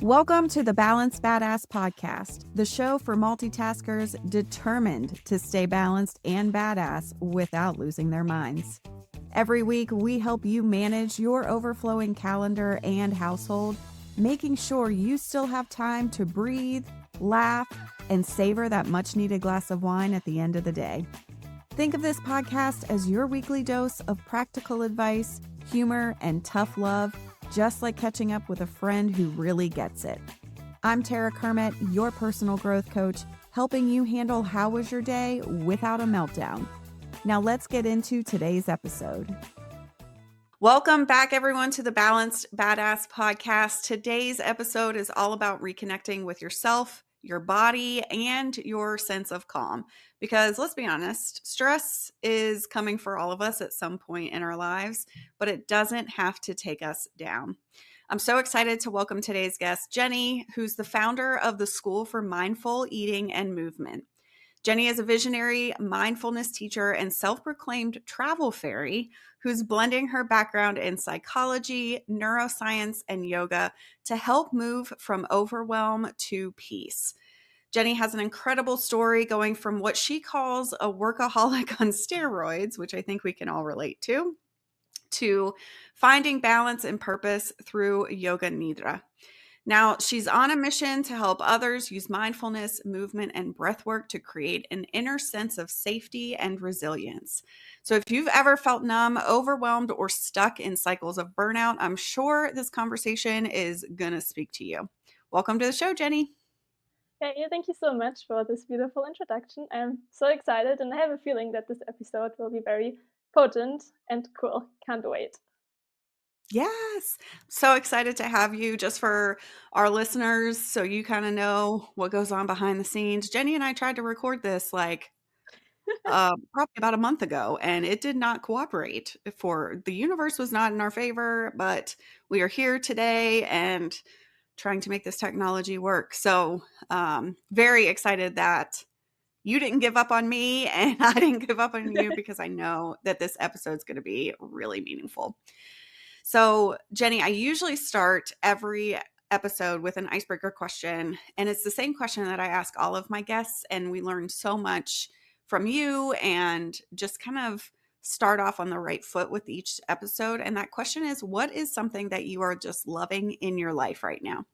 Welcome to the Balanced Badass Podcast, the show for multitaskers determined to stay balanced and badass without losing their minds. Every week, we help you manage your overflowing calendar and household, making sure you still have time to breathe, laugh, and savor that much-needed glass of wine at the end of the day. Think of this podcast as your weekly dose of practical advice, humor, and tough love, just like catching up with a friend who really gets it. I'm Tara Kermit, your personal growth coach, helping you handle how was your day without a meltdown. Now let's get into today's episode. Welcome back, everyone, to the Balanced Badass Podcast. Today's episode is all about reconnecting with yourself, your body, and your sense of calm. Because let's be honest, stress is coming for all of us at some point in our lives, but it doesn't have to take us down. I'm so excited to welcome today's guest, Jenni, who's the founder of the School for Mindful Eating and Movement. Jenni is a visionary mindfulness teacher and self-proclaimed travel fairy who's blending her background in psychology, neuroscience, and yoga to help move from overwhelm to peace. Jenni has an incredible story going from what she calls a workaholic on steroids, which I think we can all relate to finding balance and purpose through Yoga Nidra. Now, she's on a mission to help others use mindfulness, movement, and breathwork to create an inner sense of safety and resilience. So if you've ever felt numb, overwhelmed, or stuck in cycles of burnout, I'm sure this conversation is going to speak to you. Welcome to the show, Jenni. Hey, thank you so much for this beautiful introduction. I'm so excited, and I have a feeling that this episode will be very potent and cool. Can't wait. Yes. So excited to have you. Just for our listeners, so you kind of know what goes on behind the scenes. Jenni and I tried to record this probably about a month ago, and it did not cooperate. The universe was not in our favor, but we are here today and trying to make this technology work. So very excited that you didn't give up on me and I didn't give up on you, because I know that this episode is going to be really meaningful. So, Jenni, I usually start every episode with an icebreaker question, and it's the same question that I ask all of my guests, and we learn so much from you and just kind of start off on the right foot with each episode. And that question is, what is something that you are just loving in your life right now?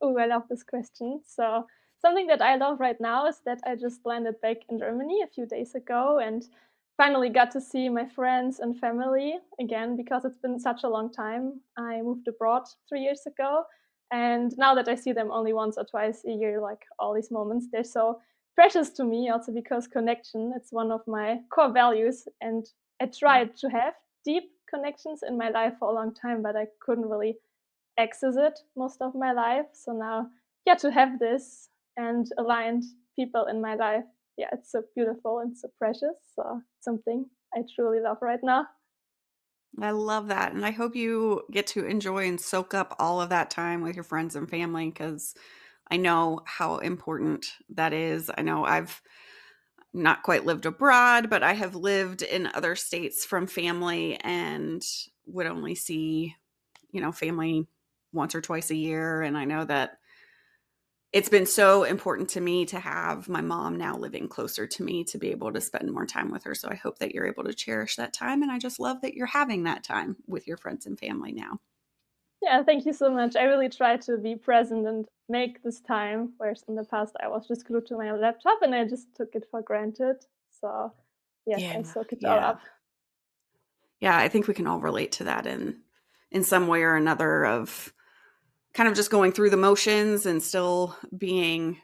Oh, I love this question. So, something that I love right now is that I just landed back in Germany a few days ago and finally got to see my friends and family again because it's been such a long time. I moved abroad 3 years ago, and now that I see them only once or twice a year, like all these moments, they're so precious to me also because connection, it's one of my core values, and I tried to have deep connections in my life for a long time, but I couldn't really access it most of my life. So now, yeah, to have this and aligned people in my life, yeah, it's so beautiful and so precious. So something I truly love right now. I love that. And I hope you get to enjoy and soak up all of that time with your friends and family, because I know how important that is. I know I've not quite lived abroad, but I have lived in other states from family and would only see, family once or twice a year. And I know that it's been so important to me to have my mom now living closer to me to be able to spend more time with her. So I hope that you're able to cherish that time. And I just love that you're having that time with your friends and family now. Yeah, thank you so much. I really try to be present and make this time, whereas in the past I was just glued to my laptop and I just took it for granted. So yes, I soak it all up. Yeah, I think we can all relate to that in some way or another, of kind of just going through the motions and still being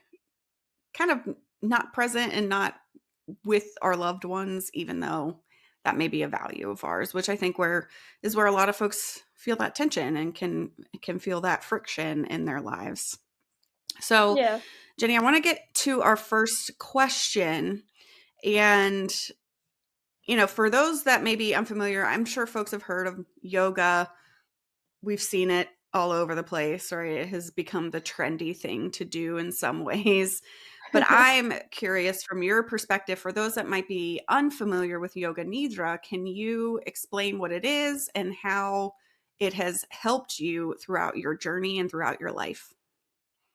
kind of not present and not with our loved ones, even though that may be a value of ours, which I think is where a lot of folks feel that tension and can feel that friction in their lives. So, Yeah. Jenni, I want to get to our first question. And, for those that may be unfamiliar, I'm sure folks have heard of yoga. We've seen it all over the place, right? It has become the trendy thing to do in some ways. But I'm curious, from your perspective, for those that might be unfamiliar with Yoga Nidra, can you explain what it is and how it has helped you throughout your journey and throughout your life.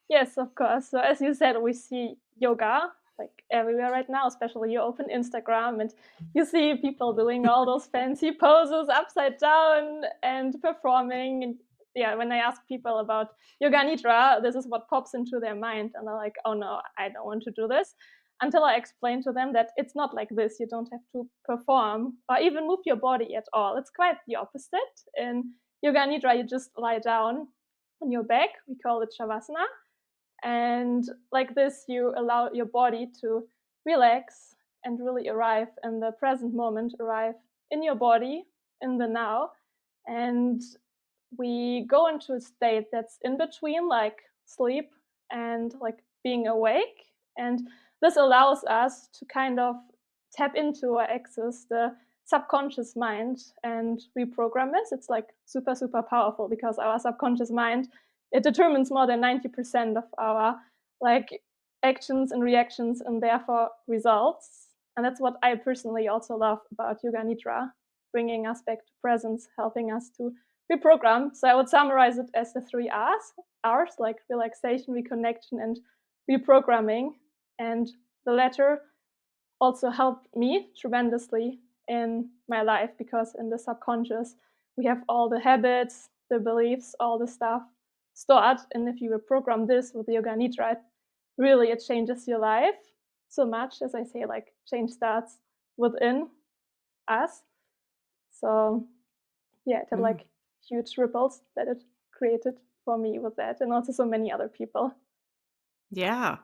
Yes, of course. So as you said, we see yoga like everywhere right now, especially you open Instagram and you see people doing all those fancy poses upside down and performing. And yeah, when I ask people about Yoga Nidra, this is what pops into their mind. And they're like, oh no, I don't want to do this. Until I explain to them that it's not like this. You don't have to perform or even move your body at all. It's quite the opposite. In Yoga Nidra, you just lie down on your back. We call it Shavasana, and like this, you allow your body to relax and really arrive in the present moment, arrive in your body, in the now. And we go into a state that's in between like sleep and like being awake. And this allows us to kind of tap into or access the subconscious mind and reprogram this. It's like super, super powerful because our subconscious mind, it determines more than 90% of our like actions and reactions and therefore results. And that's what I personally also love about Yoga Nidra, bringing us back to presence, helping us to reprogram. So I would summarize it as the 3 R's like relaxation, reconnection, and reprogramming. And the latter also helped me tremendously in my life because in the subconscious, we have all the habits, the beliefs, all the stuff stored. And if you reprogram this with Yoga Nidra, really it changes your life so much. As I say, like change starts within us. So yeah, it had like huge ripples that it created for me with that, and also so many other people. Yeah.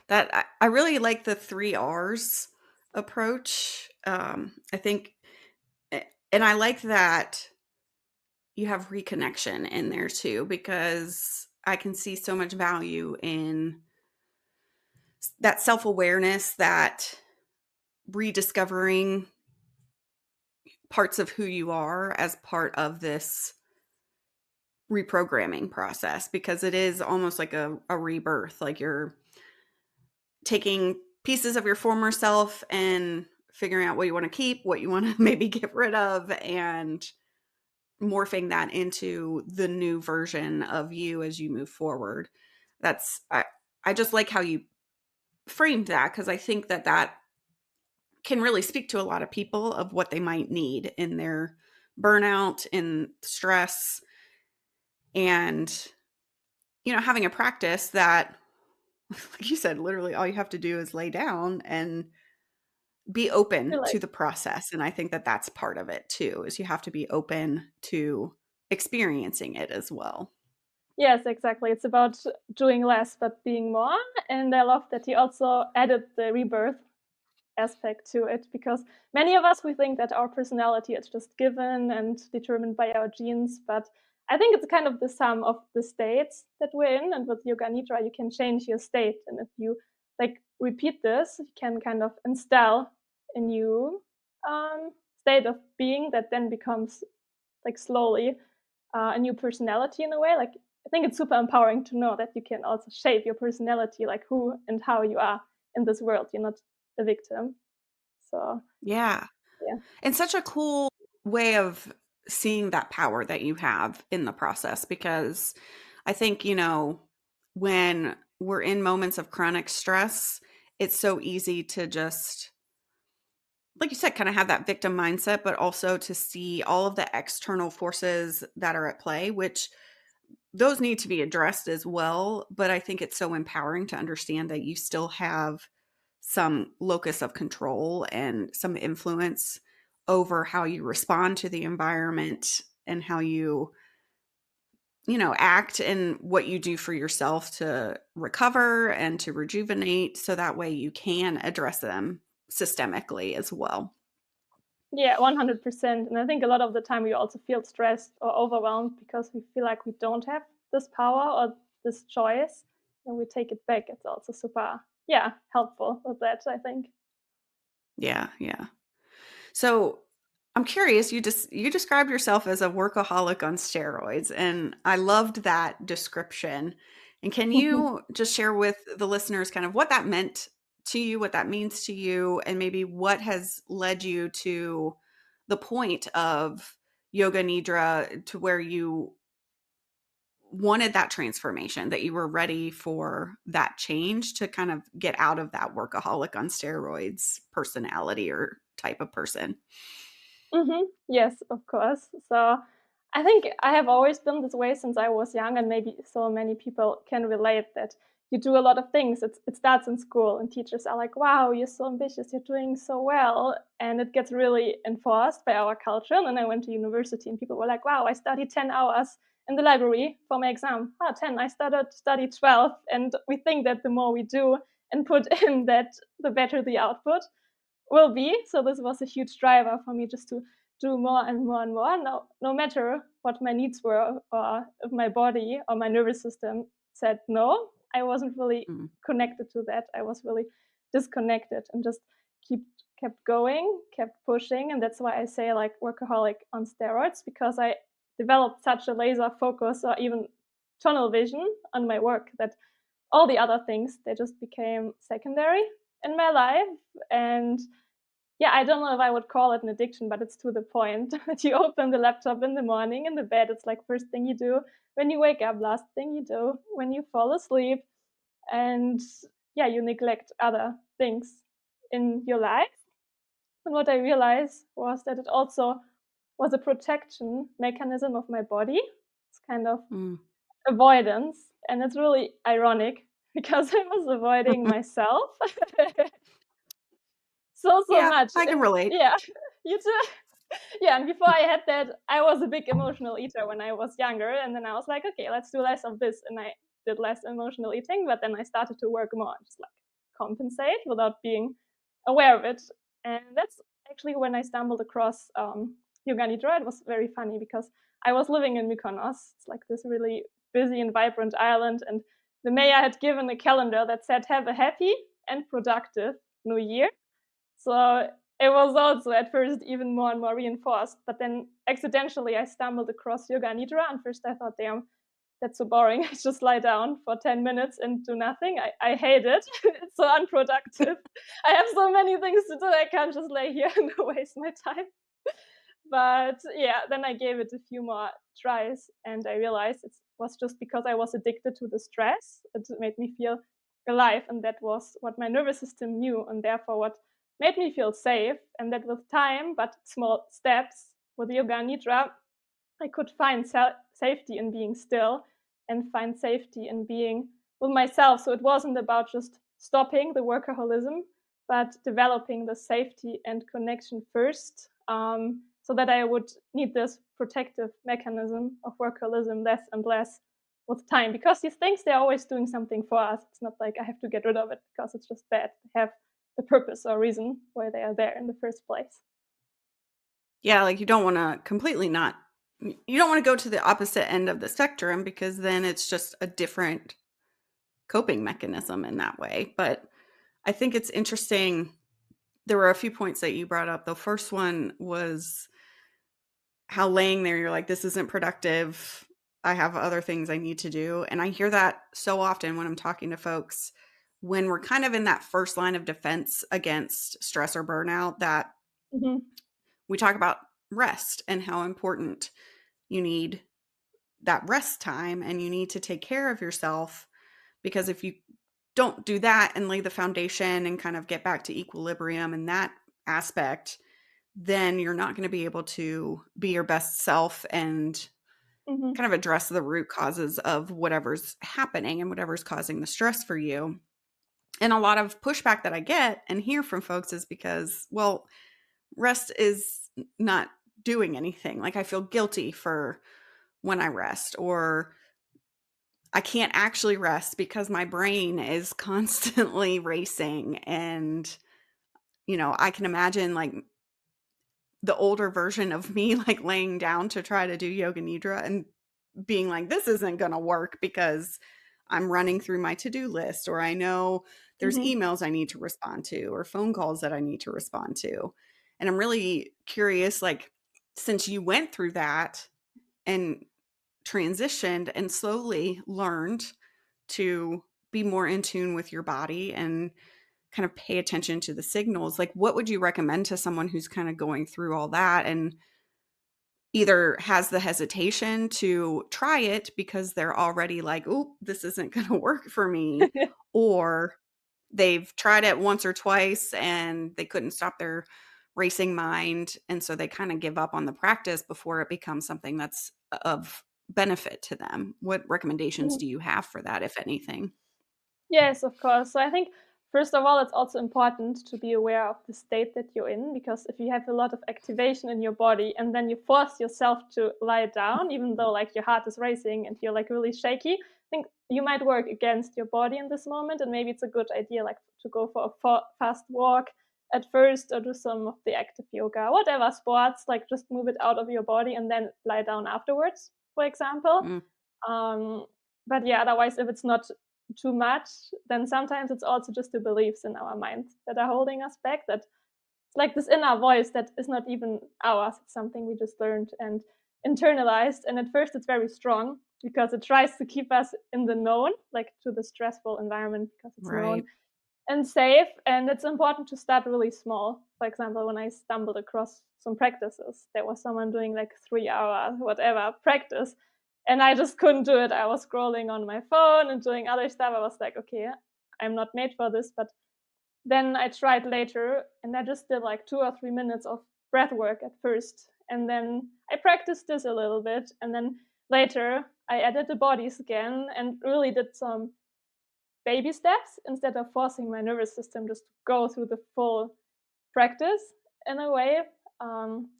I really like the 3 R's approach. I think and I like that you have reconnection in there too, because I can see so much value in that self-awareness, that rediscovering parts of who you are as part of this reprogramming process, because it is almost like a rebirth. Like you're taking pieces of your former self and figuring out what you want to keep, what you want to maybe get rid of, and morphing that into the new version of you as you move forward. That's I just like how you framed that, because I think that can really speak to a lot of people of what they might need in their burnout, in stress, and having a practice that, like you said, literally all you have to do is lay down and be open Feel to like the process. And I think that that's part of it too, is you have to be open to experiencing it as well. yes, exactly. It's about doing less but being more. And I love that you also added the rebirth aspect to it because many of us we think that our personality is just given and determined by our genes, but I think it's kind of the sum of the states that we're in. And with Yoga Nidra, you can change your state, and if you like repeat this, you can kind of install a new state of being that then becomes like slowly a new personality in a way. Like I think it's super empowering to know that you can also shape your personality, like who and how you are in this world. You're not a victim. So Yeah. yeah, And such a cool way of seeing that power that you have in the process, because I think, when we're in moments of chronic stress, it's so easy to just, like you said, kind of have that victim mindset, but also to see all of the external forces that are at play, which those need to be addressed as well. But I think it's so empowering to understand that you still have some locus of control and some influence over how you respond to the environment and how act and what you do for yourself to recover and to rejuvenate, so that way you can address them systemically as well. yeah, 100%. And I think a lot of the time we also feel stressed or overwhelmed because we feel like we don't have this power or this choice, and we take it back. It's also super, yeah, helpful with that, I think. Yeah, yeah. So I'm curious, you described yourself as a workaholic on steroids, and I loved that description. And can you just share with the listeners kind of what that meant to you, what that means to you, and maybe what has led you to the point of, Yoga Nidra to where you wanted that transformation, that you were ready for that change to kind of get out of that workaholic on steroids personality or type of person? Yes, of course. So I think I have always been this way since I was young, and maybe so many people can relate that you do a lot of things. It starts in school, and teachers are like, "Wow, you're so ambitious, you're doing so well," and it gets really enforced by our culture. And then I went to university, and people were like, "Wow, I studied 10 hours in the library for my exam. Ah, 10. I studied 12." And we think that the more we do and put in, that the better the output will be. So this was a huge driver for me just to do more and more and more. No matter what my needs were, or if my body or my nervous system said no, I wasn't really Mm, connected to that. I was really disconnected and just keep kept going, kept pushing. And that's why I say like workaholic on steroids, because I developed such a laser focus or even tunnel vision on my work that all the other things, they just became secondary in my life. And yeah, I don't know if I would call it an addiction, but it's to the point that you open the laptop in the morning in the bed. It's like first thing you do when you wake up, last thing you do when you fall asleep. And yeah, you neglect other things in your life. And what I realized was that it also was a protection mechanism of my body. It's kind of mm. avoidance. And it's really ironic because I was avoiding myself so Yeah, much. I can And relate. yeah, you too. Yeah, and before I had that, I was a big emotional eater when I was younger, and then I was like, "Okay, let's do less of this," and I did less emotional eating, but then I started to work more, just, like, compensate without being aware of it, and that's actually when I stumbled across, Yoga Nidra. It was very funny because I was living in Mykonos. It's like this really busy and vibrant island, and the mayor had given a calendar that said, "Have a happy and productive New Year." So it was also at first even more and more reinforced. But then accidentally I stumbled across Yoga Nidra, and first I thought, damn, that's so boring. I just lie down for 10 minutes and do nothing. I hate it. It's so unproductive. I have so many things to do. I can't just lay here and waste my time. But yeah, then I gave it a few more tries, and I realized it was just because I was addicted to the stress. It made me feel alive, and that was what my nervous system knew, and therefore what made me feel safe. And that with time, but small steps with Yoga Nidra, I could find safety in being still and find safety in being with myself. So it wasn't about just stopping the workaholism, but developing the safety and connection first, so that I would need this protective mechanism of workaholism less and less with time. Because these things, they're always doing something for us. It's not like I have to get rid of it because it's just bad. They have a purpose or reason why they are there in the first place. Yeah, like you don't want to completely not, you don't want to go to the opposite end of the spectrum because then it's just a different coping mechanism in that way. But I think it's interesting. There were a few points that you brought up. The first one was how laying there, you're like, this isn't productive. I have other things I need to do. And I hear that so often when I'm talking to folks when we're kind of in that first line of defense against stress or burnout, that Hmm. we talk about rest and how important you need that rest time and you need to take care of yourself. Because if you don't do that and lay the foundation and kind of get back to equilibrium in that aspect, then you're not going to be able to be your best self and Hmm. kind of address the root causes of whatever's happening and whatever's causing the stress for you. And a lot of pushback that I get and hear from folks is because, well, rest is not doing anything. Like I feel guilty for when I rest, or I can't actually rest because my brain is constantly racing. And, I can imagine like the older version of me, like laying down to try to do yoga nidra and being like, this isn't going to work because I'm running through my to-do list, or I know there's Hmm. emails I need to respond to, or phone calls that I need to respond to. And I'm really curious, like, since you went through that and transitioned and slowly learned to be more in tune with your body and kind of pay attention to the signals, like what would you recommend to someone who's kind of going through all that and either has the hesitation to try it because they're already like, "Oh, this isn't going to work for me," or they've tried it once or twice and they couldn't stop their racing mind, and so they kind of give up on the practice before it becomes something that's of benefit to them. What recommendations Mhm. do you have for that, if anything? Yes, of course. So I think first of all, it's also important to be aware of the state that you're in, because if you have a lot of activation in your body and then you force yourself to lie down, even though like your heart is racing and you're like really shaky, I think you might work against your body in this moment. And maybe it's a good idea like to go for a fast walk at first, or do some of the active yoga, whatever sports, like just move it out of your body and then lie down afterwards, for example. Mm, Um, but yeah, otherwise, if it's not too much, then sometimes it's also just the beliefs in our mind that are holding us back. That it's like this inner voice that is not even ours. It's something we just learned and internalized. And at first, it's very strong because it tries to keep us in the known, like to the stressful environment because it's known right. and safe. And it's important to start really small. For example, when I stumbled across some practices, there was someone doing like 3 hour, whatever practice. And I just couldn't do it. I was scrolling on my phone and doing other stuff. I was like, okay, I'm not made for this. But then I tried later and I just did like 2 or 3 minutes of breath work at first. And then I practiced this a little bit. And then later I added the bodies again and really did some baby steps instead of forcing my nervous system just to go through the full practice in a way.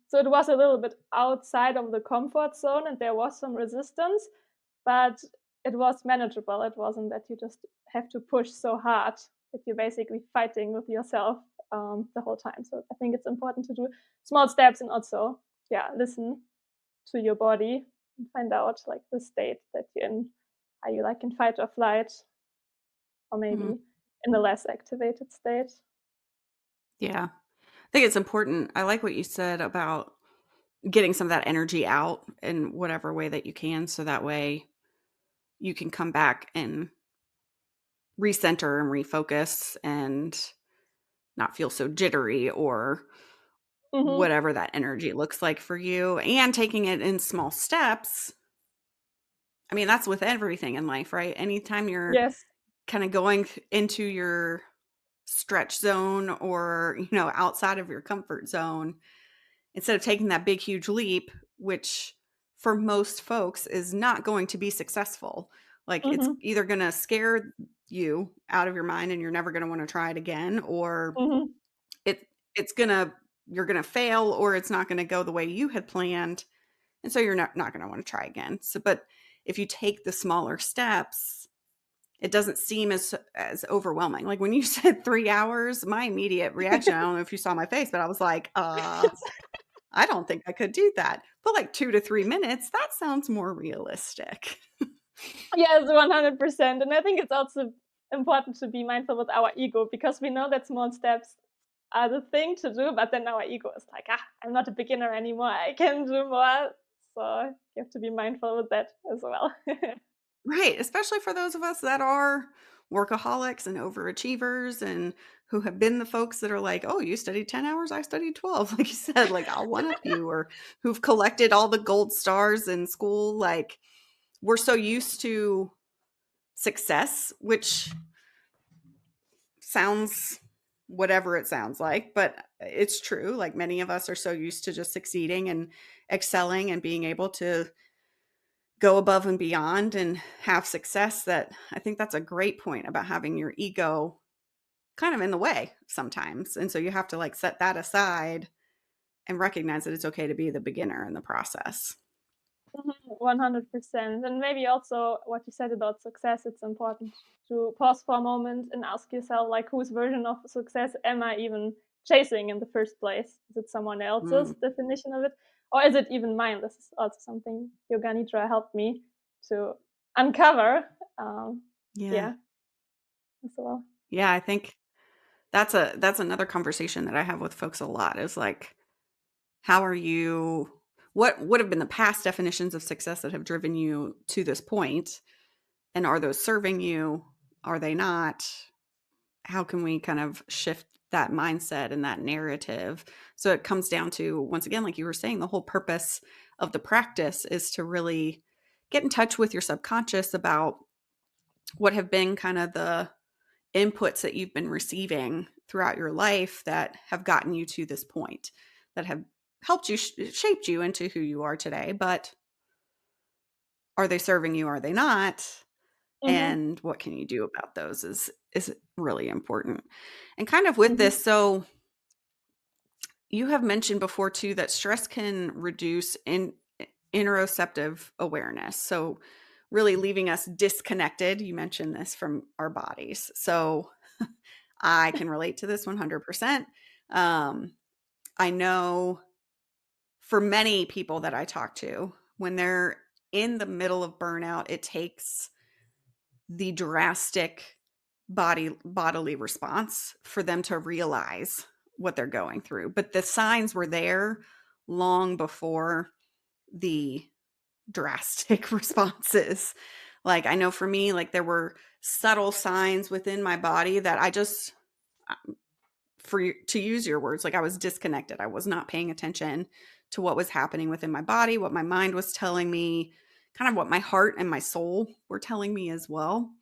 So it was a little bit outside of the comfort zone and there was some resistance, but it was manageable. It wasn't that you just have to push so hard that you're basically fighting with yourself the whole time. So I think it's important to do small steps and also, yeah, listen to your body and find out like the state that you're in. Are you like in fight or flight? Or Mhm. maybe in a less activated state. Yeah. I think it's important. I like what you said about getting some of that energy out in whatever way that you can, so that way you can come back and recenter and refocus and not feel so jittery or Mhm. whatever that energy looks like for you, and taking it in small steps. I mean, that's with everything in life, right? Anytime you're Yes. kind of going into your stretch zone or, outside of your comfort zone, instead of taking that big, huge leap, which for most folks is not going to be successful. Like it's Mhm. either going to scare you out of your mind and you're never going to want to try it again, or Mhm. it it's going to you're going to fail, or it's not going to go the way you had planned. And so you're not going to want to try again. So but if you take the smaller steps, it doesn't seem as overwhelming. Like when you said 3 hours, my immediate reaction, I don't know if you saw my face, but I was like, I don't think I could do that. But like 2 to 3 minutes, that sounds more realistic. Yes, 100%. And I think it's also important to be mindful with our ego because we know that small steps are the thing to do, but then our ego is like, "Ah, I'm not a beginner anymore. I can do more." So you have to be mindful with that as well. Right, especially for those of us that are workaholics and overachievers and who have been the folks that are like, "Oh, you studied 10 hours, I studied 12." Like you said, like, "I'll one up you," or who've collected all the gold stars in school. Like, we're so used to success, which sounds whatever it sounds like, but it's true. Like, many of us are so used to just succeeding and excelling and being able to go above and beyond and have success, that I think that's a great point about having your ego kind of in the way sometimes. And so you have to like set that aside and recognize that it's okay to be the beginner in the process. Mhm, 100%. And maybe also what you said about success, it's important to pause for a moment and ask yourself, like, whose version of success am I even chasing in the first place? Is it someone else's Mm, definition of it? Or is it even mine? This is also something Yoga Nidra helped me to uncover. yeah. Yeah, as well. Yeah, I think that's another conversation that I have with folks a lot, is like, how are you, what would have been the past definitions of success that have driven you to this point, and are those serving you? Are they not? How can we kind of shift that mindset and that narrative. So it comes down to, once again, like you were saying, the whole purpose of the practice is to really get in touch with your subconscious about what have been kind of the inputs that you've been receiving throughout your life that have gotten you to this point, that have helped you, shaped you into who you are today. But are they serving you? Are they not? Mhm. And what can you do about those is really important. And kind of with Mhm. this, so you have mentioned before too that stress can reduce interoceptive awareness. So really leaving us disconnected. You mentioned this from our bodies. So I can relate to this 100%. Um, I know for many people that I talk to, when they're in the middle of burnout, it takes the drastic bodily response for them to realize what they're going through. But the signs were there long before the drastic responses. Like I know for me, like there were subtle signs within my body that I just, to use your words, like I was disconnected. I was not paying attention to what was happening within my body, what my mind was telling me, kind of what my heart and my soul were telling me as well.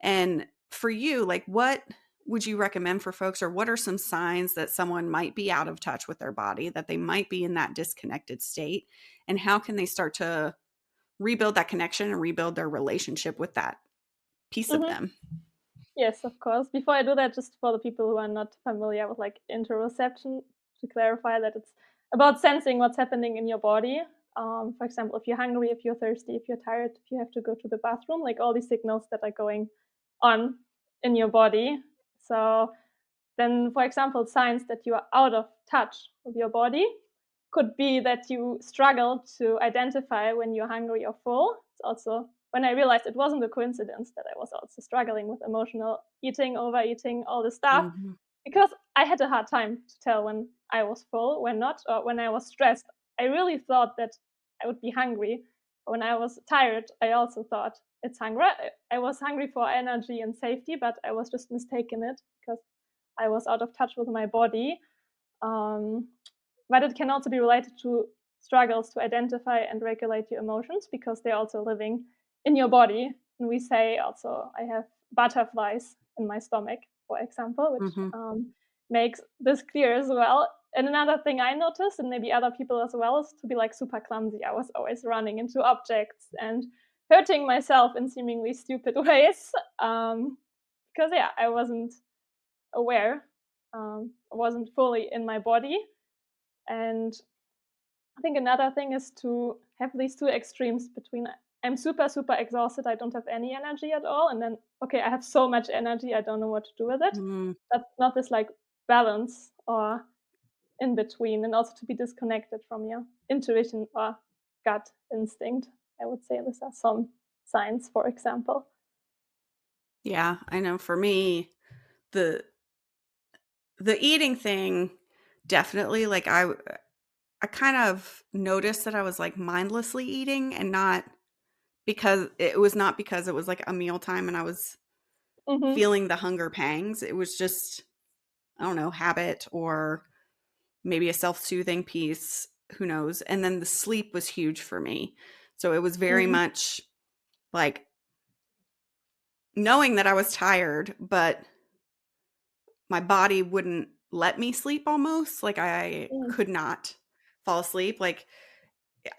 And for you, like what would you recommend for folks, or what are some signs that someone might be out of touch with their body, that they might be in that disconnected state? And how can they start to rebuild that connection and rebuild their relationship with that piece of Mhm. them? Yes, of course. Before I do that, just for the people who are not familiar with like interoception, to clarify that it's about sensing what's happening in your body. For example, if you're hungry, if you're thirsty, if you're tired, if you have to go to the bathroom, like all these signals that are going on in your body. So then, for example, signs that you are out of touch with your body could be that you struggle to identify when you're hungry or full. It's also when I realized it wasn't a coincidence that I was also struggling with emotional eating, overeating, all this stuff, Mhm. because I had a hard time to tell when I was full, when not, or when I was stressed. I really thought that I would be hungry. When I was tired, I also thought it's hungry. I was hungry for energy and safety, but I was just mistaken it because I was out of touch with my body. Um, but it can also be related to struggles to identify and regulate your emotions because they're also living in your body. And we say also, I have butterflies in my stomach, for example, which Mhm. makes this clear as well. And another thing I noticed, and maybe other people as well, is to be like super clumsy. I was always running into objects and hurting myself in seemingly stupid ways. Because, yeah, I wasn't aware, I wasn't fully in my body. And I think another thing is to have these two extremes between I'm super, super exhausted, I don't have any energy at all, and then, okay, I have so much energy, I don't know what to do with it. Mm. That's not this like balance or in between, and also to be disconnected from your intuition or gut instinct. I would say these are some signs, for example. Yeah, I know for me, the the eating thing definitely, like I kind of noticed that I was like mindlessly eating, and not because it was not because it was like a mealtime and I was Mhm. feeling the hunger pangs. It was just, I don't know, habit or maybe a self-soothing piece, who knows. And then the sleep was huge for me. So it was very Mhm. much like knowing that I was tired, but my body wouldn't let me sleep almost. Like I Mm. could not fall asleep. Like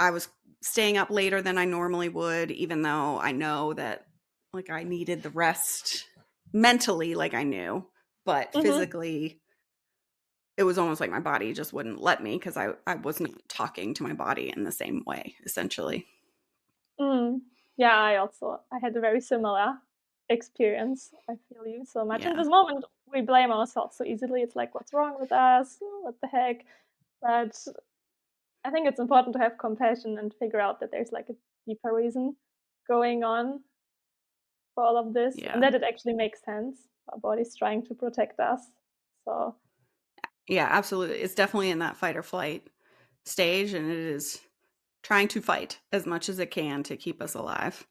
I was staying up later than I normally would, even though I know that like I needed the rest mentally, like I knew, but Mhm. physically it was almost like my body just wouldn't let me because I wasn't talking to my body in the same way, essentially. Mm. Yeah, I had a very similar experience. I feel you so much. In Yeah. this moment, we blame ourselves so easily. It's like, what's wrong with us? What the heck? But I think it's important to have compassion and figure out that there's like a deeper reason going on for all of this, and Yeah. that it actually makes sense. Our body's trying to protect us. So, Yeah, absolutely. It's definitely in that fight or flight stage, and it is trying to fight as much as it can to keep us alive.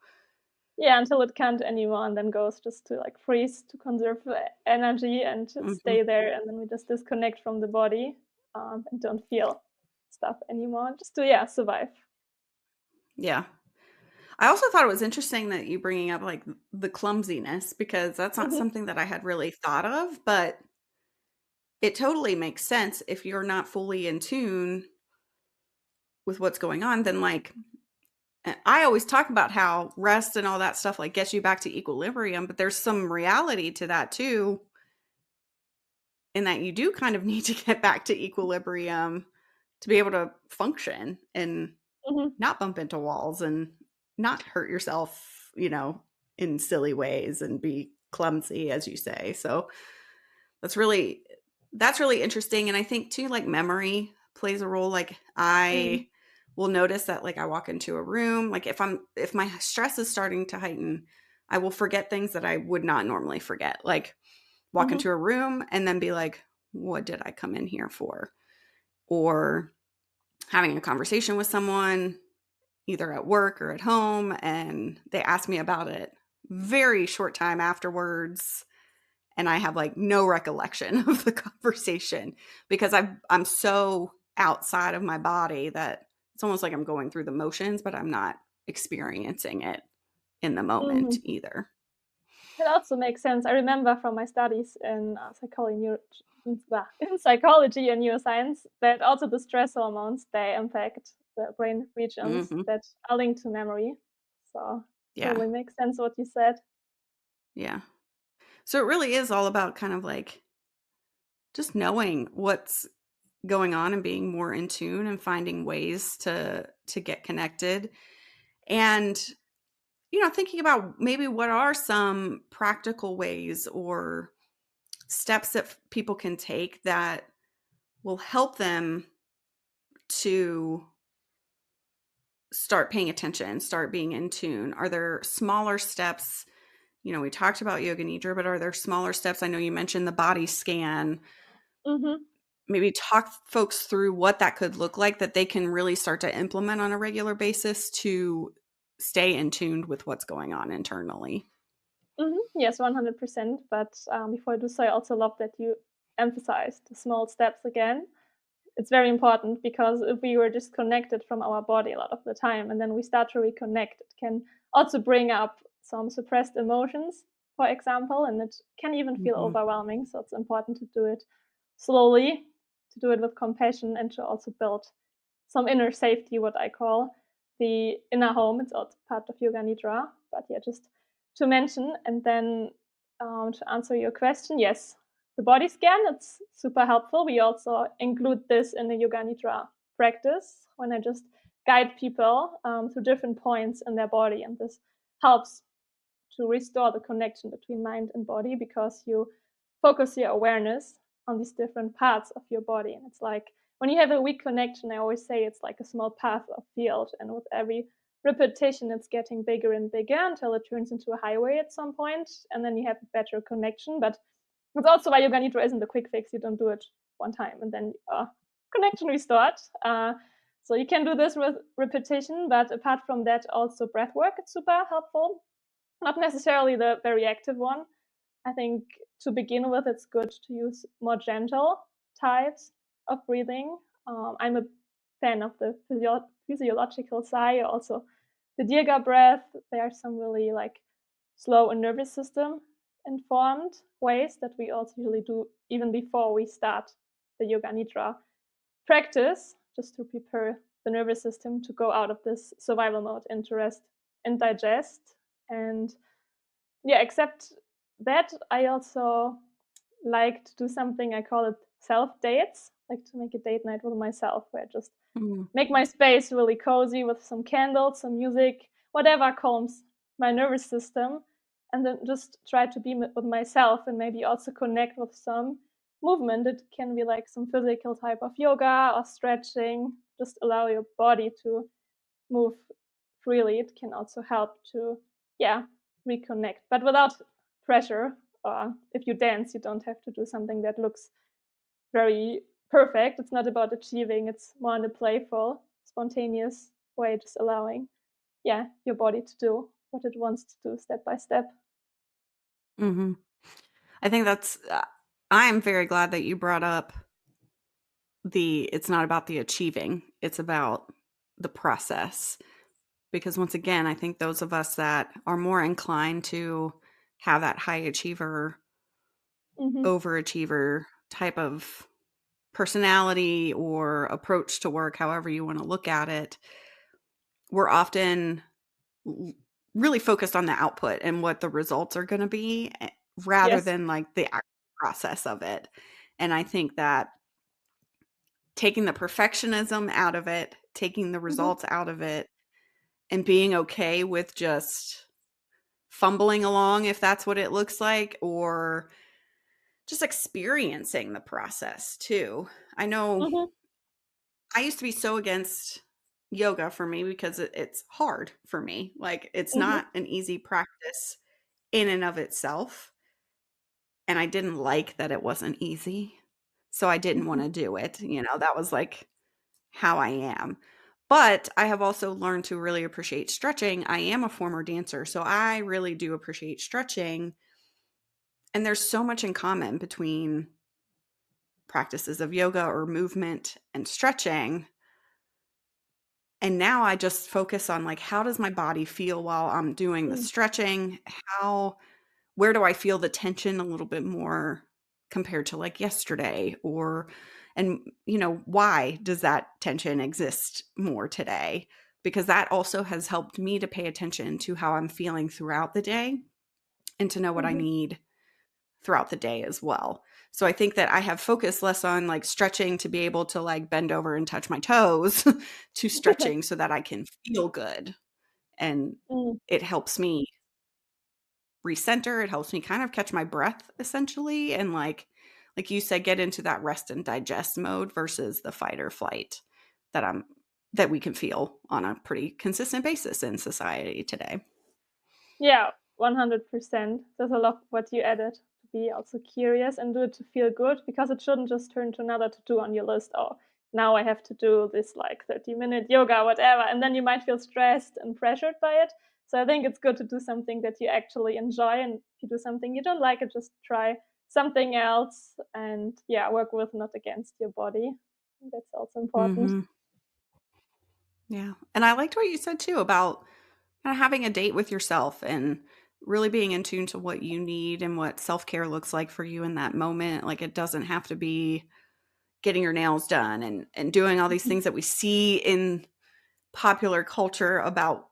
yeah, until it can't anymore, and then goes just to like freeze to conserve energy and just Mhm. stay there, and then we just disconnect from the body, and don't feel stuff anymore, just to survive. Yeah. I also thought it was interesting that you bringing up, like, the clumsiness because that's not Mhm, something that I had really thought of, but it totally makes sense if you're not fully in tune with what's going on, then, like, I always talk about how rest and all that stuff, like, gets you back to equilibrium, but there's some reality to that too, in that you do kind of need to get back to equilibrium to be able to function and mhm, not bump into walls and not hurt yourself, in silly ways and be clumsy, as you say. So that's really that's really interesting. And I think too, like memory plays a role. Like mm, I will notice that like I walk into a room, like if my stress is starting to heighten, I will forget things that I would not normally forget. Like walk mhm, into a room and then be like, what did I come in here for? Or having a conversation with someone either at work or at home, and they ask me about it very short time afterwards, and I have like no recollection of the conversation because I'm so outside of my body that it's almost like I'm going through the motions, but I'm not experiencing it in the moment mhm. either. It also makes sense. I remember from my studies in in psychology and neuroscience that also the stress hormones, they impact the brain regions Mhm. that are linked to memory. So Yeah. totally makes sense what you said. Yeah. So it really is all about kind of like just knowing what's going on and being more in tune and finding ways to get connected. And thinking about maybe what are some practical ways or steps that people can take that will help them to start paying attention, start being in tune. Are there smaller steps? We talked about Yoga Nidra, but are there smaller steps? I know you mentioned the body scan. Mhm. Maybe talk folks through what that could look like that they can really start to implement on a regular basis to stay in tune with what's going on internally. Mhm. Yes, 100%. But before I do so, I also love that you emphasized the small steps again. It's very important because if we were disconnected from our body a lot of the time and then we start to reconnect, it can also bring up some suppressed emotions, for example, and it can even feel Mhm. overwhelming. So it's important to do it slowly, to do it with compassion, and to also build some inner safety, what I call the inner home. It's also part of Yoga Nidra, but yeah, just to mention. And then to answer your question, yes, the body scan, it's super helpful. We also include this in the Yoga Nidra practice when I just guide people through different points in their body. And this helps to restore the connection between mind and body because you focus your awareness on these different parts of your body. And it's like when you have a weak connection, I always say it's like a small path of field. And with every repetition, it's getting bigger and bigger until it turns into a highway at some point, and then you have a better connection. But that's also why Yoga Nidra isn't a quick fix. You don't do it one time and then connection restored. So you can do this with repetition, but apart from that, also breath work. It's super helpful, not necessarily the very active one. I think to begin with, it's good to use more gentle types of breathing. I'm a fan of the physiological side, also the Dirga breath. There are some really like slow and nervous system informed ways that we also usually do even before we start the Yoga Nidra practice, just to prepare the nervous system to go out of this survival mode into rest and digest. And yeah, except that, I also like to do something, I call it self dates, like to make a date night with myself where I just Mm. make my space really cozy with some candles, some music, whatever calms my nervous system, and then just try to be with myself and maybe also connect with some movement. It can be like some physical type of yoga or stretching. Just allow your body to move freely. It can also help to, yeah, reconnect, but without pressure. Or if you dance, you don't have to do something that looks very perfect. It's not about achieving. It's more in a playful, spontaneous way, just allowing, yeah, your body to do. what it wants to do step by step. Mm-hmm. I think I'm very glad that you brought up it's not about the achieving, it's about the process. Because once again, I think those of us that are more inclined to have that high achiever, Mm-hmm. overachiever type of personality or approach to work, however you want to look at it, we're often really focused on the output and what the results are going to be rather Yes. than like the actual process of it. And I think that taking the perfectionism out of it, taking the Mm-hmm. results out of it, and being okay with just fumbling along if that's what it looks like, or just experiencing the process too. I know Mm-hmm. I used to be so against yoga for me because it's hard for me. Like, it's Mm-hmm. not an easy practice in and of itself. And I didn't like that it wasn't easy. So I didn't want Mm-hmm. to do it. That was like how I am. But I have also learned to really appreciate stretching. I am a former dancer, so I really do appreciate stretching. And there's so much in common between practices of yoga or movement and stretching. And now I just focus on like, how does my body feel while I'm doing the stretching? Where do I feel the tension a little bit more compared to like yesterday? Why does that tension exist more today? Because that also has helped me to pay attention to how I'm feeling throughout the day and to know what I Mm-hmm. need throughout the day as well. So I think that I have focused less on like stretching to be able to like bend over and touch my toes to stretching so that I can feel good. And Mm. it helps me recenter. It helps me kind of catch my breath essentially. And like you said, get into that rest and digest mode versus the fight or flight that that we can feel on a pretty consistent basis in society today. Yeah, 100%. There's a lot what you added to be also curious and do it to feel good, because it shouldn't just turn to another to do on your list. Oh, now I have to do this like 30-minute yoga, whatever. And then you might feel stressed and pressured by it. So I think it's good to do something that you actually enjoy. And if you do something you don't like it, just try something else and yeah, work with, not against your body. I think that's also important. Mm-hmm. Yeah. And I liked what you said too about kind of having a date with yourself and really being in tune to what you need and what self-care looks like for you in that moment. Like, it doesn't have to be getting your nails done and doing all these Mhm. things that we see in popular culture about,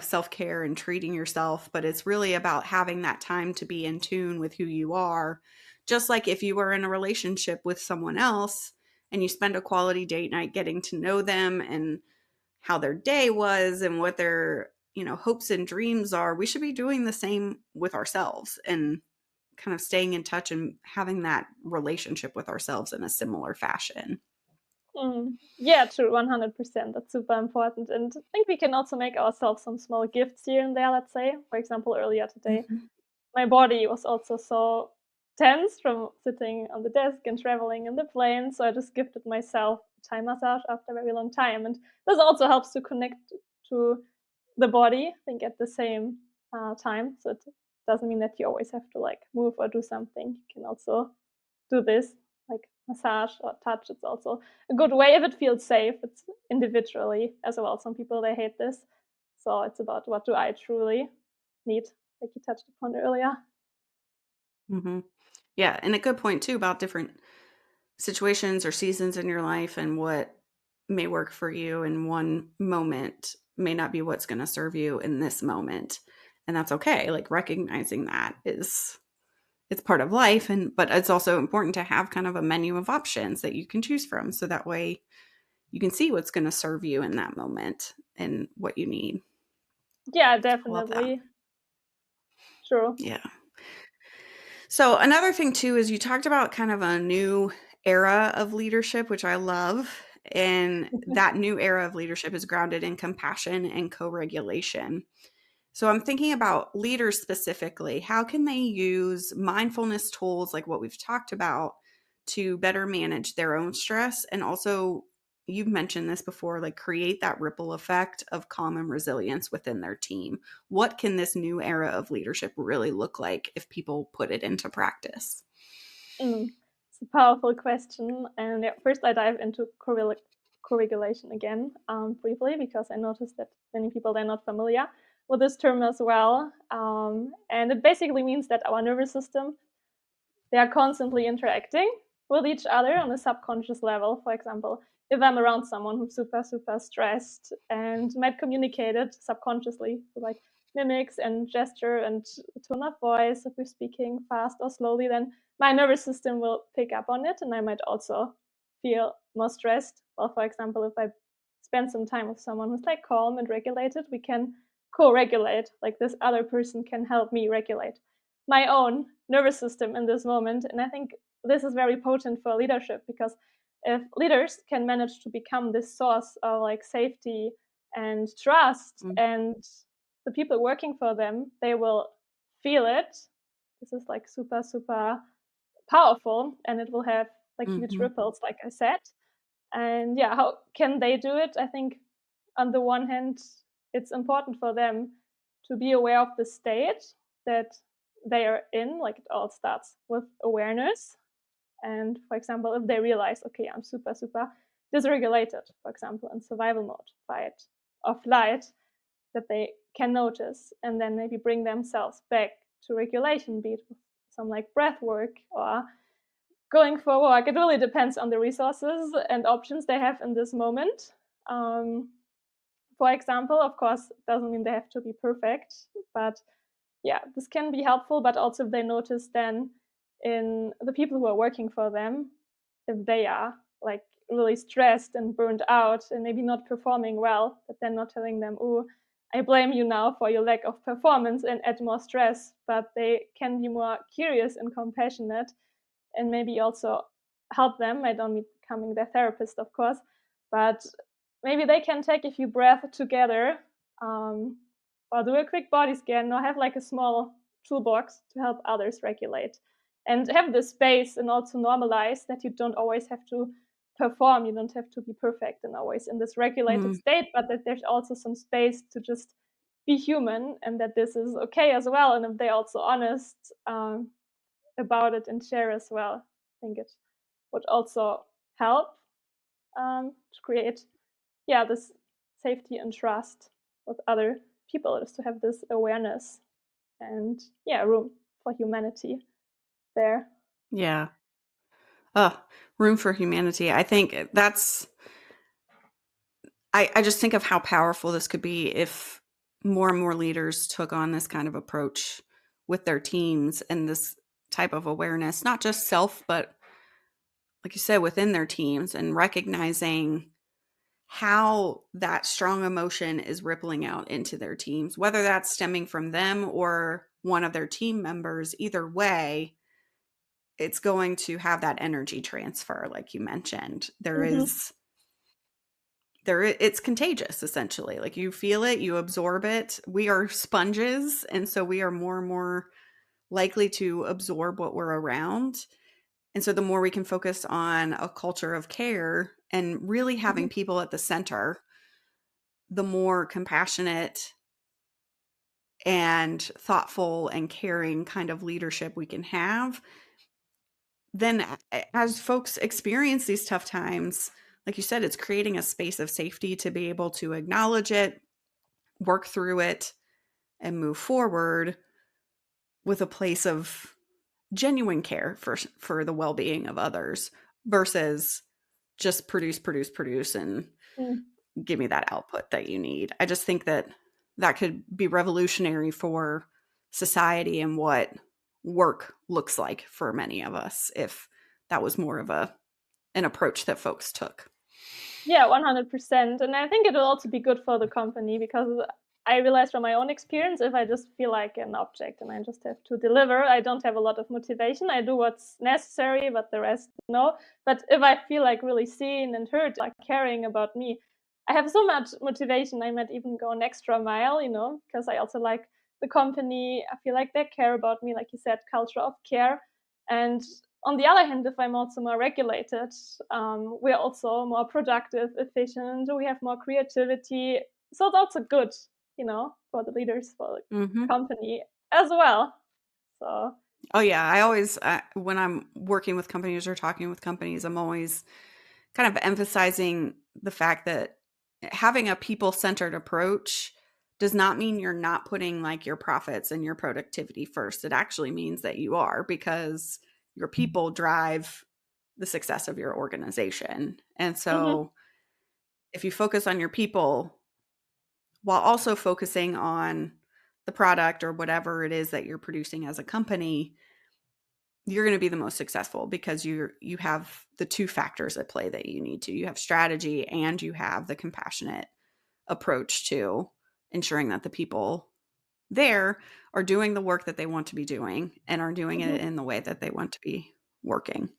self-care and treating yourself, but it's really about having that time to be in tune with who you are. Just like if you were in a relationship with someone else and you spend a quality date night getting to know them and how their day was and what their, hopes and dreams are, we should be doing the same with ourselves and kind of staying in touch and having that relationship with ourselves in a similar fashion. Mm. Yeah, true, 100%. That's super important. And I think we can also make ourselves some small gifts here and there, let's say. For example, earlier today, Mhm. my body was also so tense from sitting on the desk and traveling in the plane. So I just gifted myself a Thai massage after a very long time. And this also helps to connect to the body, I think, at the same time. So it doesn't mean that you always have to like move or do something. You can also do this, like massage or touch. It's also a good way if it feels safe. It's individually as well. Some people, they hate this. So it's about what do I truly need, like you touched upon earlier. Mhm. Yeah, and a good point too about different situations or seasons in your life and what may work for you in one moment may not be what's going to serve you in this moment. And that's okay. Like, recognizing that is it's part of life, but it's also important to have kind of a menu of options that you can choose from so that way you can see what's going to serve you in that moment and what you need. Yeah, I love that. definitely. True. Yeah. So another thing too is you talked about kind of a new era of leadership, which I love. And that new era of leadership is grounded in compassion and co-regulation. So I'm thinking about leaders specifically. How can they use mindfulness tools like what we've talked about to better manage their own stress and also you've mentioned this before, like create that ripple effect of calm and resilience within their team. What can this new era of leadership really look like if people put it into practice? It's a powerful question. And yeah, first I dive into co-regulation again briefly, because I noticed that many people, they're not familiar with this term as well. And it basically means that our nervous system, they are constantly interacting with each other on a subconscious level. For example, if I'm around someone who's super, super stressed and might communicate it subconsciously, like mimics and gesture and tone of voice, if we're speaking fast or slowly, then my nervous system will pick up on it, and I might also feel more stressed. Well, for example, if I spend some time with someone who's like calm and regulated, we can co-regulate. Like this other person can help me regulate my own nervous system in this moment. And I think this is very potent for leadership, because if leaders can manage to become this source of like safety and trust, Mm. and the people working for them, they will feel it. This is like super, super powerful, and it will have like huge Mm-hmm. ripples, like I said. And yeah, how can they do it? I think on the one hand, it's important for them to be aware of the state that they are in. Like it all starts with awareness. And for example, if they realize, okay, I'm super, super dysregulated, for example, in survival mode, fight or flight, that they can notice and then maybe bring themselves back to regulation, be it with some like breath work or going for a walk. It really depends on the resources and options they have in this moment. Um, for example, of course, it doesn't mean they have to be perfect, but yeah, this can be helpful. But also, if they notice then in the people who are working for them, if they are like really stressed and burned out and maybe not performing well, that they're not telling them, "Oh, I blame you now for your lack of performance," and add more stress, but they can be more curious and compassionate, and maybe also help them. I don't mean becoming their therapist, of course, but maybe they can take a few breaths together, um, or do a quick body scan, or have like a small toolbox to help others regulate, and have the space and also normalize that you don't always have to perform. You don't have to be perfect and always in this regulated Mm. state, but that there's also some space to just be human, and that this is okay as well. And if they're also honest about it and share as well, I think it would also help to create, yeah, this safety and trust with other people, is to have this awareness and yeah, room for humanity there. Yeah. Room for humanity. I think I just think of how powerful this could be if more and more leaders took on this kind of approach with their teams and this type of awareness, not just self, but like you said, within their teams, and recognizing how that strong emotion is rippling out into their teams, whether that's stemming from them or one of their team members. Either way, it's going to have that energy transfer, like you mentioned. Mm-hmm. It's contagious, essentially. Like you feel it, you absorb it. We are sponges, and so we are more and more likely to absorb what we're around. And so the more we can focus on a culture of care and really having Mm-hmm. people at the center, the more compassionate and thoughtful and caring kind of leadership we can have. Then as folks experience these tough times, like you said, it's creating a space of safety to be able to acknowledge it, work through it, and move forward with a place of genuine care for the well-being of others versus just produce and Mm. give me that output that you need. I just think that that could be revolutionary for society and what work looks like for many of us if that was more of an approach that folks took. Yeah, 100%. And I think it will also be good for the company, because I realized from my own experience, if I just feel like an object and I just have to deliver, I don't have a lot of motivation. I do what's necessary, but the rest, no. But if I feel like really seen and heard, like caring about me, I have so much motivation. I might even go an extra mile, because I also like the company. I feel like they care about me, like you said, culture of care. And on the other hand, if I'm also more regulated, we're also more productive, efficient, we have more creativity. So it's also good, for the leaders, for the Mhm. company as well. So, Oh, yeah, I always, when I'm working with companies or talking with companies, I'm always kind of emphasizing the fact that having a people-centered approach does not mean you're not putting, like, your profits and your productivity first. It actually means that you are, because your people drive the success of your organization. And mhm, so if you focus on your people while also focusing on the product or whatever it is that you're producing as a company, you're going to be the most successful, because you have the two factors at play that you need to. You have strategy and you have the compassionate approach to ensuring that the people there are doing the work that they want to be doing and are doing it mhm. in the way that they want to be working.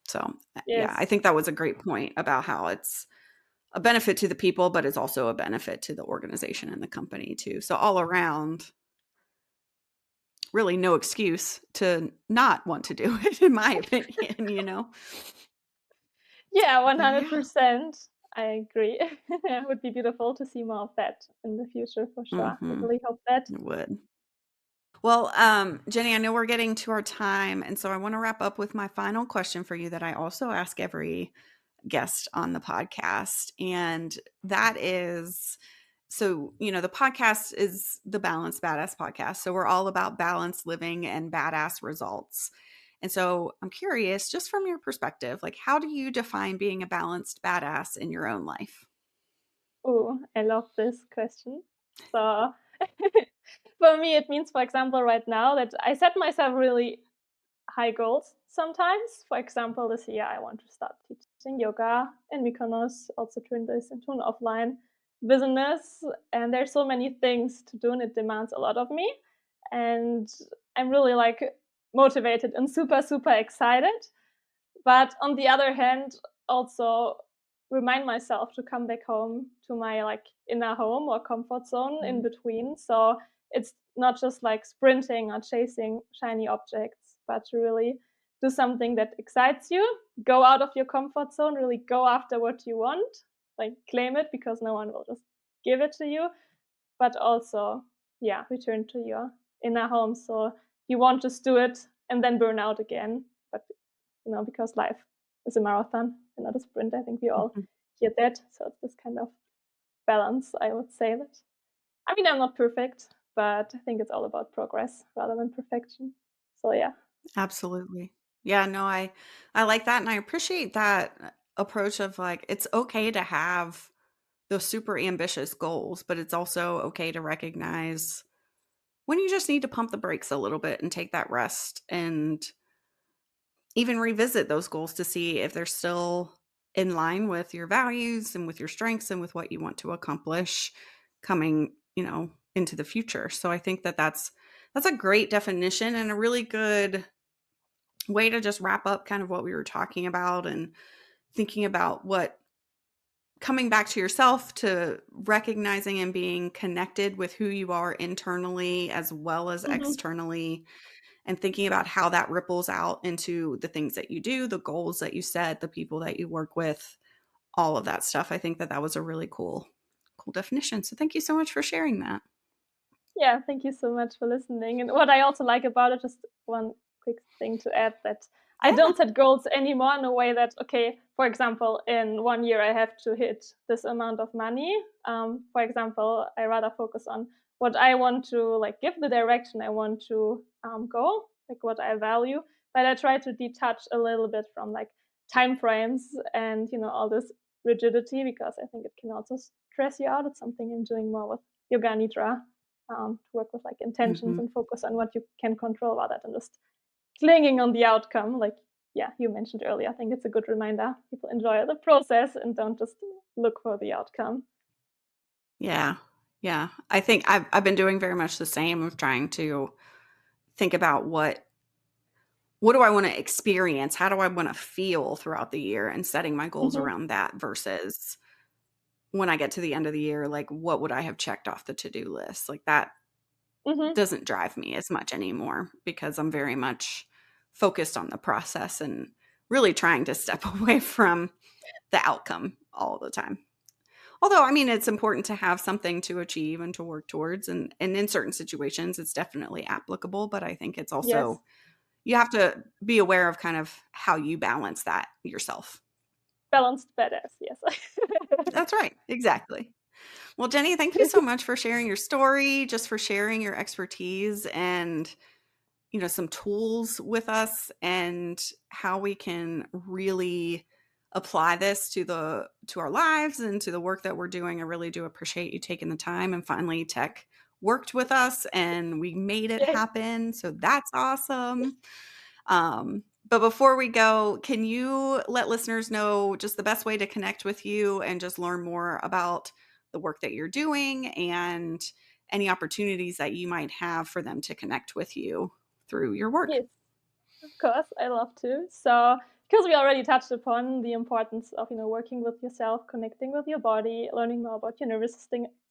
So, yeah, I Yes. think that was a great point about how it's a benefit to the people, but it's also a benefit to the organization and the company too. So all around, really no excuse to not want to do it, in my opinion. Yeah, But yeah. 100%. I agree. It would be beautiful to see more of that in the future for sure. I Mhm. really hope that. It would. Well, Jenni, I know we're getting to our time, and so I want to wrap up with my final question for you that I also ask every guest on the podcast. And that is, so, the podcast is the Balanced Badass podcast. So we're all about balanced living and badass results. And so I'm curious, just from your perspective, like, how do you define being a balanced badass in your own life? Oh, I love this question. So for me, it means, for example, right now that I set myself really high goals sometimes. For example, this year I want to start teaching yoga in Mykonos, also turn this into an offline business. And there's so many things to do, and it demands a lot of me. And I'm really like motivated and super, super excited. But on the other hand, also remind myself to come back home to my like inner home or comfort zone in Mhm. between. So it's not just like sprinting or chasing shiny objects, but to really do something that excites you. Go out of your comfort zone, really go after what you want, like claim it, because no one will just give it to you. But also, yeah, return to your inner home. So you won't just do it and then burn out again. But because life is a marathon and not a sprint. I think we all Mhm. hear that. So it's this kind of balance, I would say that. I mean, I'm not perfect, but I think it's all about progress rather than perfection. So yeah. Absolutely. Yeah, no, I like that, and I appreciate that approach of, like, it's okay to have those super ambitious goals, but it's also okay to recognize when you just need to pump the brakes a little bit and take that rest, and even revisit those goals to see if they're still in line with your values and with your strengths and with what you want to accomplish coming, into the future. So I think that that's a great definition and a really good way to just wrap up kind of what we were talking about, and thinking about what coming back to yourself, to recognizing and being connected with who you are internally as well as Mhm. externally, and thinking about how that ripples out into the things that you do, the goals that you set, the people that you work with, all of that stuff. I think that that was a really cool definition. So thank you so much for sharing that. Yeah, thank you so much for listening. And what I also like about it, just one quick thing to add, that I Yeah. don't set goals anymore in a way that, okay, for example, in 1 year I have to hit this amount of money. For example, I rather focus on what I want to like give the direction I want to go, like what I value. But I try to detach a little bit from like time frames and all this rigidity, because I think it can also stress you out. It's something I'm doing more with Yoga Nidra, to work with like intentions Hmm. and focus on what you can control rather than just clinging on the outcome. Like, yeah, you mentioned earlier. I think it's a good reminder. People enjoy the process and don't just look for the outcome. Yeah. Yeah. I think I've been doing very much the same, of trying to think about what do I want to experience? How do I want to feel throughout the year, and setting my goals Hmm. around that, versus when I get to the end of the year, like, what would I have checked off the to-do list? Like, that Hmm. doesn't drive me as much anymore, because I'm very much focused on the process and really trying to step away from the outcome all the time. Although, I mean, it's important to have something to achieve and to work towards. And in certain situations, it's definitely applicable. But I think it's Yes. also, you have to be aware of kind of how you balance that yourself. Balanced badass, yes. That's right. Exactly. Well, Jenni, thank you so much for sharing your story, just for sharing your expertise and, some tools with us and how we can really apply this to our lives and to the work that we're doing. I really do appreciate you taking the time, and finally tech worked with us and we made it Yay. happen. So that's awesome. But before we go, can you let listeners know just the best way to connect with you and just learn more about the work that you're doing and any opportunities that you might have for them to connect with you through your work? Yes, of course, I love to. So, because we already touched upon the importance of, working with yourself, connecting with your body, learning more about your nervous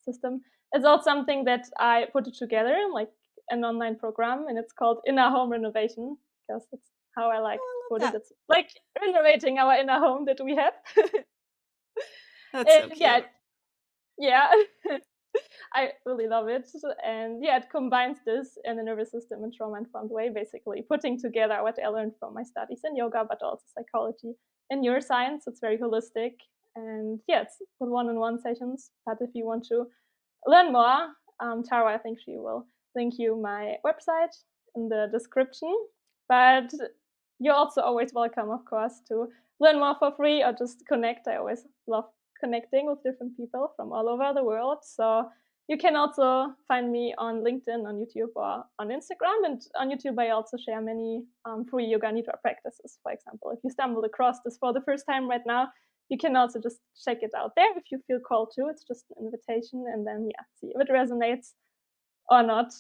system, it's all something that I put it together in like an online program, and it's called Inner Home Renovation, because that's how I like to Oh, put I it. love that. It's like renovating our inner home that we have. That's And so yeah, cute. yeah. I really love it. And yeah, it combines this in a nervous system and trauma informed way, basically putting together what I learned from my studies in yoga, but also psychology and neuroscience. It's very holistic. And yeah, it's with one on one sessions. But if you want to learn more, Tara, I think she will link you my website in the description. But you're also always welcome, of course, to learn more for free or just connect. I always love connecting with different people from all over the world. So you can also find me on LinkedIn, on YouTube, or on Instagram. And on YouTube, I also share many free Yoga Nidra practices. For example, if you stumbled across this for the first time right now, you can also just check it out there if you feel called to. It's just an invitation, and then see if it resonates or not.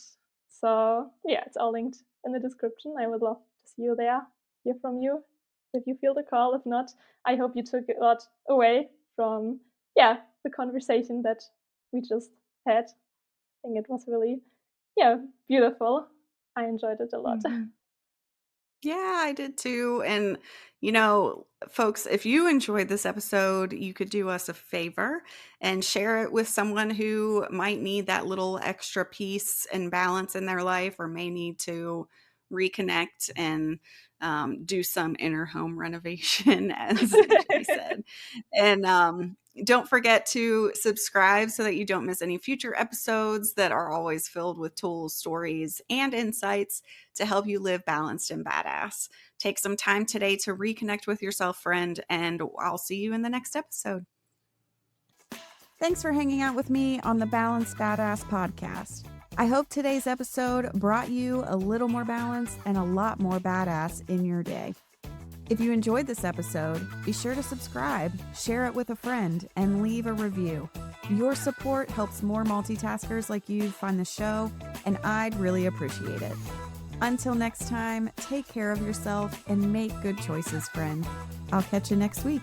So it's all linked in the description. I would love to see you there, hear from you if you feel the call. If not, I hope you took a lot away from the conversation that we just had. I think it was really beautiful. I enjoyed it a lot. Mhm. Yeah, I did too. And, folks, if you enjoyed this episode, you could do us a favor and share it with someone who might need that little extra piece and balance in their life, or may need to reconnect and do some inner home renovation, as Jenni said. And don't forget to subscribe so that you don't miss any future episodes that are always filled with tools, stories, and insights to help you live balanced and badass. Take some time today to reconnect with yourself, friend, and I'll see you in the next episode. Thanks for hanging out with me on the Balanced Badass podcast. I hope today's episode brought you a little more balance and a lot more badass in your day. If you enjoyed this episode, be sure to subscribe, share it with a friend, and leave a review. Your support helps more multitaskers like you find the show, and I'd really appreciate it. Until next time, take care of yourself and make good choices, friend. I'll catch you next week.